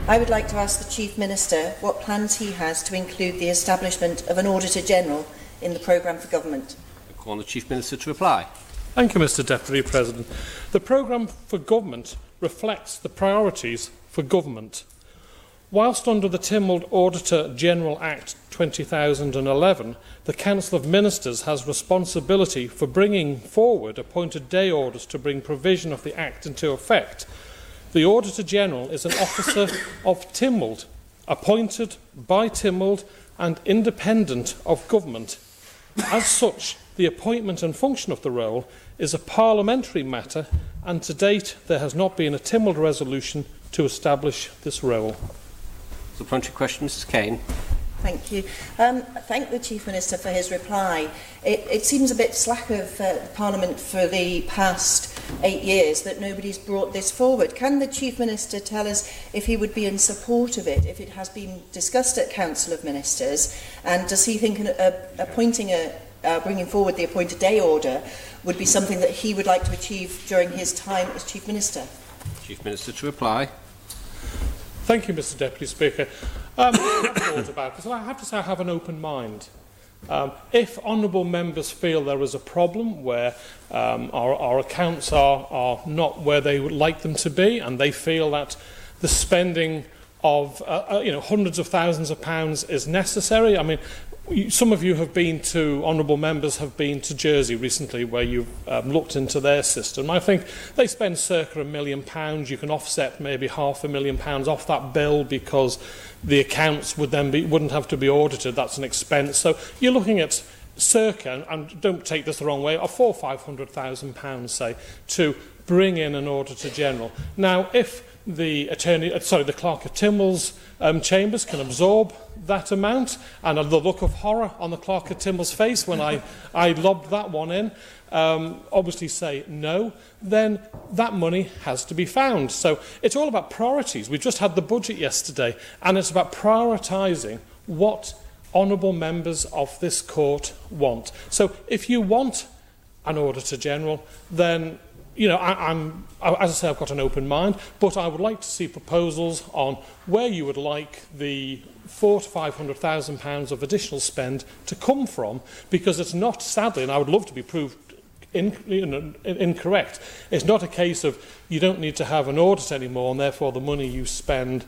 I would like to ask the Chief Minister what plans he has to include the establishment of an Auditor General in the programme for government. I call on the Chief Minister to reply. Thank you, Mr Deputy President. The programme for government reflects the priorities for government. Whilst under the Tynwald Auditor General Act 2011, the Council of Ministers has responsibility for bringing forward appointed day orders to bring provision of the Act into effect. The Auditor General is an officer of Tynwald, appointed by Tynwald and independent of government. As such, the appointment and function of the role is a parliamentary matter, and to date there has not been a Tynwald resolution to establish this role. Supplementary question, Mrs Caine. Thank you. Thank the Chief Minister for his reply. It seems a bit slack of Parliament for the past 8 years that nobody's brought this forward. Can the Chief Minister tell us if he would be in support of it, if it has been discussed at Council of Ministers, and does he think bringing forward the appointed day order would be something that he would like to achieve during his time as Chief Minister? Chief Minister to reply. Thank you, Mr Deputy Speaker. I have thought about this, and I have to say I have an open mind. If honourable members feel there is a problem where our accounts are not where they would like them to be, and they feel that the spending of hundreds of thousands of pounds is necessary, I mean, some of you have been to, honourable members have been to Jersey recently, where you've looked into their system. I think they spend circa £1 million. You can offset maybe £500,000 off that bill because the accounts wouldn't have to be audited. That's an expense. So you're looking at circa, and don't take this the wrong way, of £400,000 or £500,000, say, to bring in an Auditor General. Now, if the Clerk of Tynwald's chambers can absorb that amount, and the look of horror on the Clerk of Tynwald's face when I lobbed that one in, obviously say no, then that money has to be found. So it's all about priorities. We just had the budget yesterday, and it's about prioritising what honourable members of this court want. So if you want an Auditor General, then as I say, I've got an open mind, but I would like to see proposals on where you would like the £400,000 to £500,000 of additional spend to come from, because it's not, sadly, and I would love to be proved incorrect, it's not a case of you don't need to have an audit anymore, and therefore the money you spend,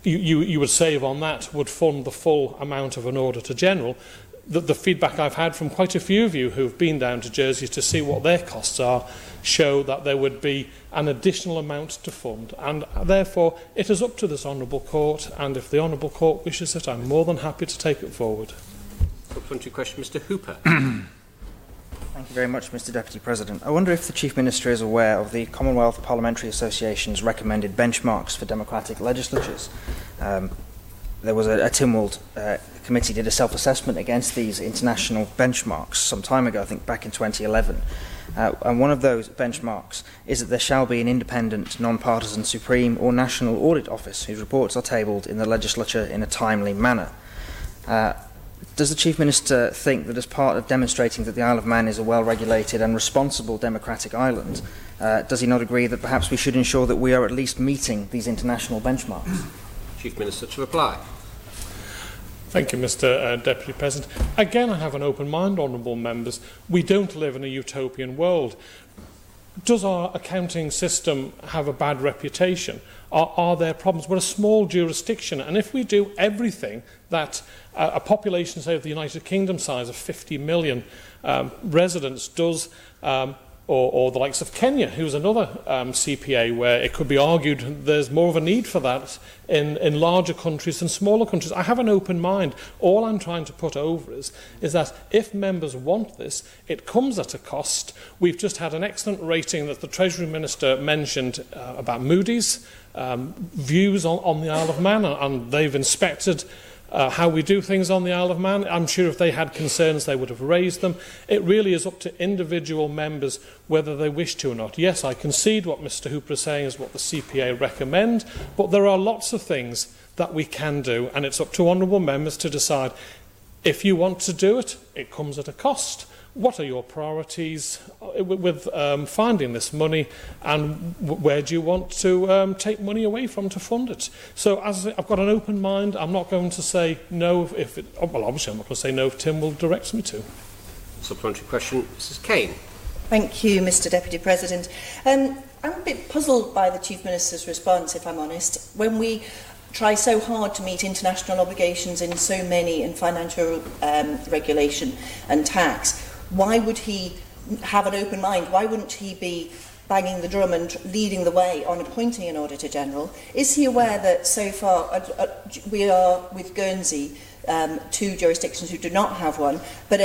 you would save on that would fund the full amount of an Auditor General. The feedback I've had from quite a few of you who've been down to Jersey to see what their costs are show that there would be an additional amount to fund, and therefore it is up to this Honourable Court, and if the Honourable Court wishes it, I'm more than happy to take it forward. Supplementary question, Mr Hooper. Thank you very much, Mr Deputy President. I wonder if the Chief Minister is aware of the Commonwealth Parliamentary Association's recommended benchmarks for democratic legislatures. There was a Tynwald committee did a self-assessment against these international benchmarks some time ago, I think back in 2011. And one of those benchmarks is that there shall be an independent, non-partisan Supreme or National Audit Office whose reports are tabled in the legislature in a timely manner. Does the Chief Minister think that as part of demonstrating that the Isle of Man is a well-regulated and responsible democratic island, does he not agree that perhaps we should ensure that we are at least meeting these international benchmarks? Chief Minister to reply. Thank you, Mr Deputy President. Again, I have an open mind, honourable members. We don't live in a utopian world. Does our accounting system have a bad reputation? Are there problems? We're a small jurisdiction, and if we do everything that a population, say, of the United Kingdom size of 50 million residents does, or the likes of Kenya, who's another CPA, where it could be argued there's more of a need for that in larger countries than smaller countries. I have an open mind. All I'm trying to put over is that if members want this, it comes at a cost. We've just had an excellent rating that the Treasury Minister mentioned about Moody's views on the Isle of Man, and they've inspected how we do things on the Isle of Man. I'm sure if they had concerns, they would have raised them. It really is up to individual members whether they wish to or not. Yes, I concede what Mr Hooper is saying is what the CPA recommend, but there are lots of things that we can do, and it's up to honourable members to decide. If you want to do it, it comes at a cost. what are your priorities with finding this money, and where do you want to take money away from to fund it? So as I've got an open mind, I'm not going to say no if it, well, obviously I'm not going to say no if Tim will direct me to. Supplementary question, Mrs Caine. Thank you, Mr Deputy President. I'm a bit puzzled by the Chief Minister's response, if I'm honest. When we try so hard to meet international obligations in so many in financial regulation and tax, why would he have an open mind? Why wouldn't he be banging the drum and leading the way on appointing an Auditor General? Is he aware that so far we are with Guernsey, 2 jurisdictions who do not have one, but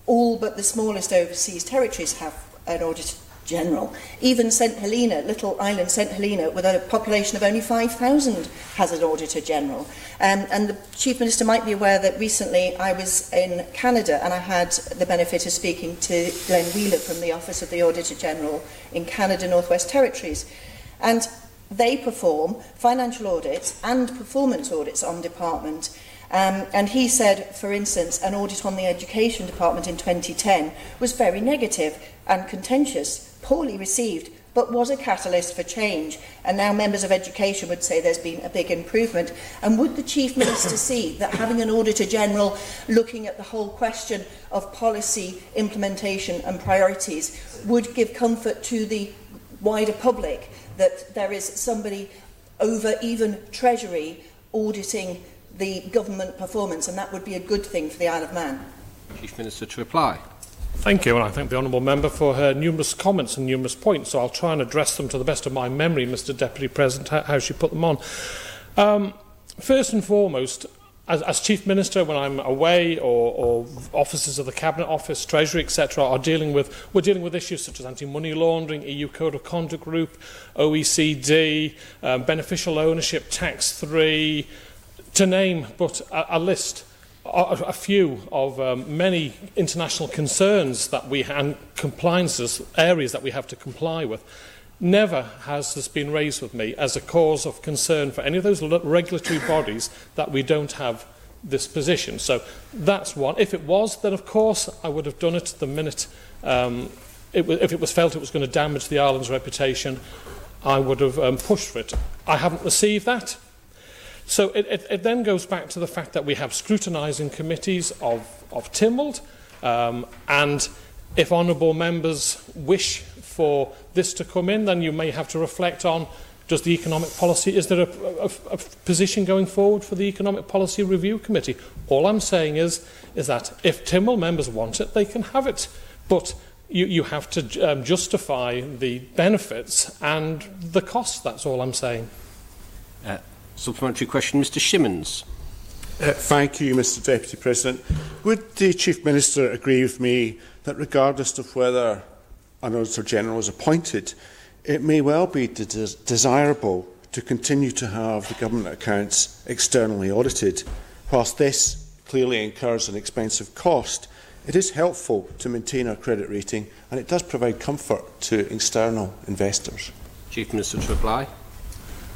all but the smallest overseas territories have an Auditor General. Even St Helena, little island St Helena, with a population of only 5,000, has an Auditor General. And the Chief Minister might be aware that recently I was in Canada and I had the benefit of speaking to Glenn Wheeler from the Office of the Auditor General in Canada Northwest Territories. And they perform financial audits and performance audits on department. And he said, for instance, an audit on the Education Department in 2010 was very negative and contentious, poorly received, but was a catalyst for change. And now members of education would say there's been a big improvement. And would the Chief Minister see that having an Auditor General looking at the whole question of policy implementation and priorities would give comfort to the wider public that there is somebody over even Treasury auditing the government performance, and that would be a good thing for the Isle of Man? Chief Minister to reply. Thank you, and I thank the Honourable Member for her numerous comments and numerous points, so I'll try and address them to the best of my memory, Mr Deputy President, how she put them on. First and foremost, as Chief Minister, when I'm away, or officers of the Cabinet Office, Treasury, etc., we're dealing with issues such as anti-money laundering, EU Code of Conduct Group, OECD, beneficial ownership, Tax 3, to name but a list, a few of many international concerns that we and compliances, areas that we have to comply with. Never has this been raised with me as a cause of concern for any of those regulatory bodies that we don't have this position. So that's one. If it was, then of course I would have done it the minute if it was felt it was going to damage the island's reputation, I would have pushed for it. I haven't received that. So it then goes back to the fact that we have scrutinising committees of Tynwald, and if honourable members wish for this to come in, then you may have to reflect on, does the economic policy, is there a position going forward for the Economic Policy Review Committee? All I'm saying is that if Tynwald members want it, they can have it, but you have to justify the benefits and the costs, that's all I'm saying. Supplementary question, Mr Shimmons. Thank you, Mr Deputy President. Would the Chief Minister agree with me that regardless of whether an Auditor General is appointed, it may well be desirable to continue to have the government accounts externally audited? Whilst this clearly incurs an expensive cost, it is helpful to maintain our credit rating and it does provide comfort to external investors. Chief Minister to reply.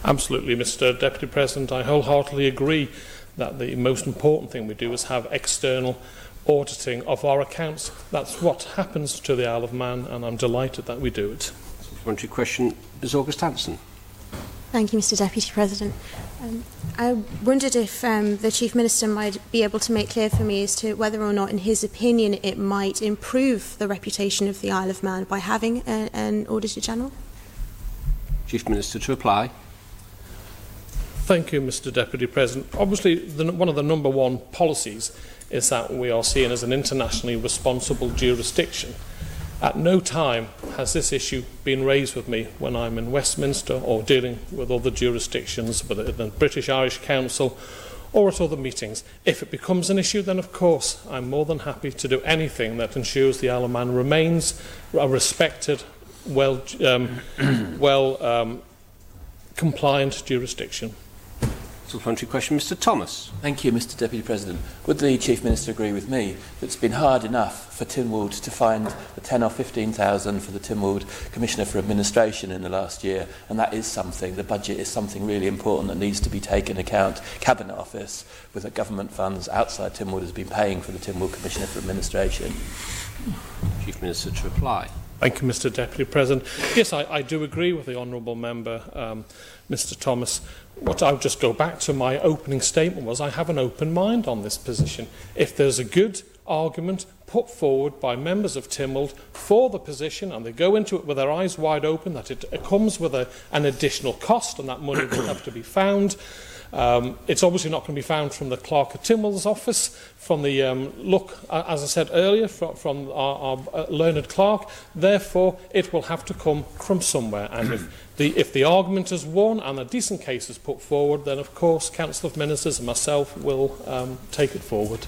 Absolutely, Mr Deputy President. I wholeheartedly agree that the most important thing we do is have external auditing of our accounts. That's what happens to the Isle of Man, and I'm delighted that we do it. Supplementary question, Ms August Hanson. Thank you, Mr Deputy President. I wondered if the Chief Minister might be able to make clear for me as to whether or not, in his opinion, it might improve the reputation of the Isle of Man by having an Auditor General. Chief Minister to reply. Thank you, Mr Deputy President. Obviously, one of the number one policies is that we are seen as an internationally responsible jurisdiction. At no time has this issue been raised with me when I'm in Westminster or dealing with other jurisdictions, whether in the British Irish Council or at other meetings. If it becomes an issue, then of course I'm more than happy to do anything that ensures the Isle of Man remains a respected, compliant jurisdiction. Supplementary question, Mr Thomas. Thank you, Mr Deputy President. Would the Chief Minister agree with me that it's been hard enough for Tynwald to find the 10 or 15,000 for the Tynwald Commissioner for Administration in the last year, and that is something, the budget is something really important that needs to be taken account. Cabinet Office, with the government funds outside Tynwald, has been paying for the Tynwald Commissioner for Administration. Chief Minister to reply. Thank you, Mr Deputy President. Yes, I do agree with the Honourable Member, Mr Thomas. What I'll just go back to my opening statement was I have an open mind on this position. If there's a good argument put forward by members of Tynwald for the position and they go into it with their eyes wide open that it comes with an additional cost and that money will have to be found, it's obviously not going to be found from the Clerk of Tynwald's office, from the as I said earlier, from our learned clerk. Therefore, it will have to come from somewhere. And if the argument is won and a decent case is put forward, then of course Council of Ministers and myself will take it forward.